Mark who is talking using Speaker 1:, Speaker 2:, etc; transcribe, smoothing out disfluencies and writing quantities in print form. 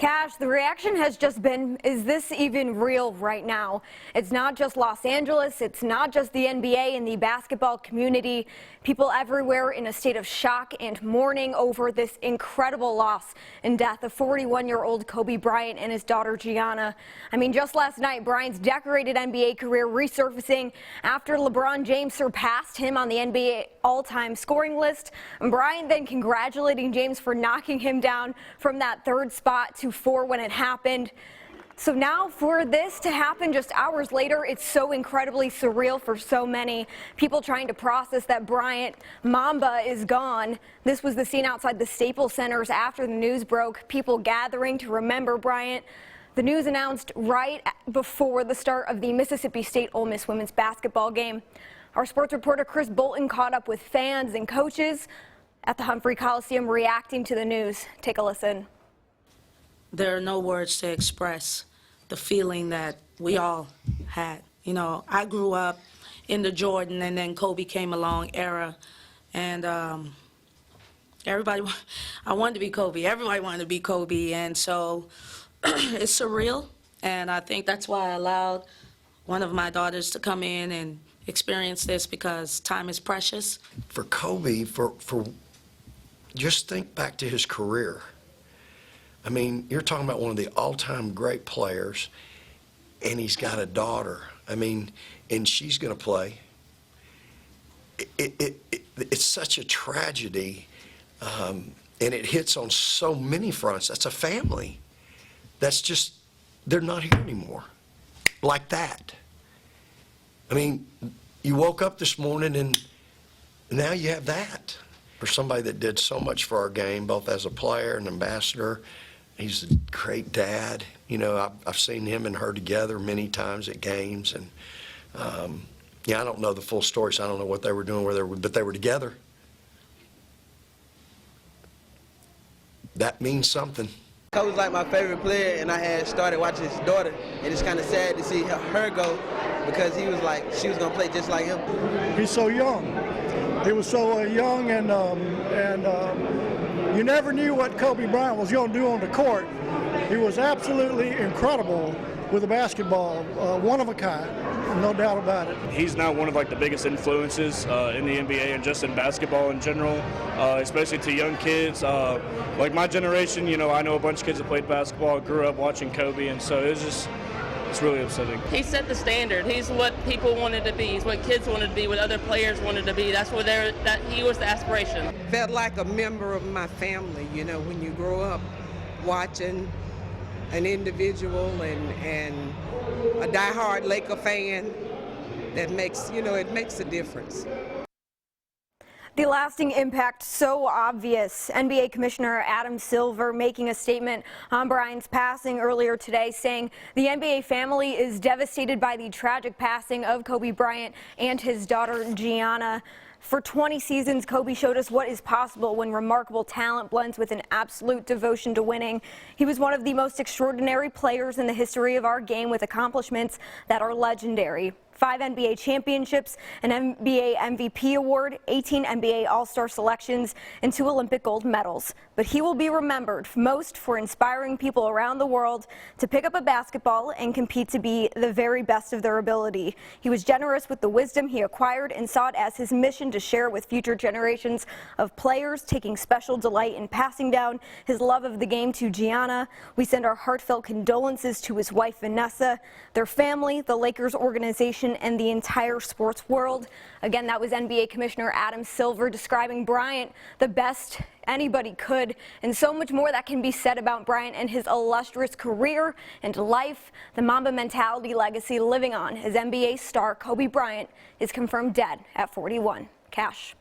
Speaker 1: Cash, the reaction has just been, is this even real right now? It's not just Los Angeles, it's not just the NBA and the basketball community. People everywhere in a state of shock and mourning over this incredible loss and death of 41-year-old Kobe Bryant and his daughter Gianna. I mean, just last night, Bryant's decorated NBA career resurfacing after LeBron James surpassed him on the NBA all-time scoring list. And Bryant then congratulating James for knocking him down from that third spot to 4 when it happened. So now for this to happen just hours later, it's so incredibly surreal for so many people trying to process that Bryant Mamba is gone. This was the scene outside the Staples Centers after the news broke, people gathering to remember Bryant. The news announced right before the start of the Mississippi State Ole Miss women's basketball game. Our sports reporter Chris Bolton caught up with fans and coaches at the Humphrey Coliseum reacting to the news. Take a listen.
Speaker 2: There are no words to express the feeling that we all had. You know, I grew up in the Jordan and then Kobe came along era, and everybody, I wanted to be Kobe. Everybody wanted to be Kobe, and so it's surreal, and I think that's why I allowed one of my daughters to come in and experience this, because time is precious.
Speaker 3: For Kobe, for just think back to his career. I mean, you're talking about one of the all-time great players, and he's got a daughter. I mean, and she's going to play. It's such a tragedy, and it hits on so many fronts. That's a family. That's just, they're not here anymore like that. I mean, you woke up this morning and now you have that. For somebody that did so much for our game, both as a player and ambassador, he's a great dad. You know, I've seen him and her together many times at games, and yeah, I don't know the full story, so I don't know what they were doing, but they were together. That means something.
Speaker 4: Kobe's like my favorite player, and I had started watching his daughter, and it's kind of sad to see her go, because he was like, she was gonna play just like him.
Speaker 5: He's so young. He was so young, and you never knew what Kobe Bryant was going to do on the court. He was absolutely incredible with the basketball, one of a kind, no doubt about it.
Speaker 6: He's now one of the biggest influences in the NBA and just in basketball in general, especially to young kids. Like my generation, you know, I know a bunch of kids that played basketball, grew up watching Kobe, and so it's really upsetting.
Speaker 7: He set the standard. He's what people wanted to be. He's what kids wanted to be, what other players wanted to be. That's what he was the aspiration.
Speaker 8: Felt like a member of my family, you know, when you grow up watching an individual and a diehard Laker fan, that makes, you know, it makes a difference.
Speaker 1: The lasting impact so obvious. NBA Commissioner Adam Silver making a statement on Bryant's passing earlier today, saying the NBA family is devastated by the tragic passing of Kobe Bryant and his daughter Gianna. For 20 seasons, Kobe showed us what is possible when remarkable talent blends with an absolute devotion to winning. He was one of the most extraordinary players in the history of our game, with accomplishments that are legendary. 5 NBA championships, an NBA MVP award, 18 NBA All-Star selections, and 2 Olympic gold medals. But he will be remembered most for inspiring people around the world to pick up a basketball and compete to be the very best of their ability. He was generous with the wisdom he acquired and saw it as his mission to share with future generations of players, taking special delight in passing down his love of the game to Gianna. We send our heartfelt condolences to his wife Vanessa, their family, the Lakers organization, and the entire sports world. Again, that was NBA Commissioner Adam Silver describing Bryant the best anybody could, and so much more that can be said about Bryant and his illustrious career and life. The Mamba mentality legacy living on. His NBA star Kobe Bryant is confirmed dead at 41. Cash.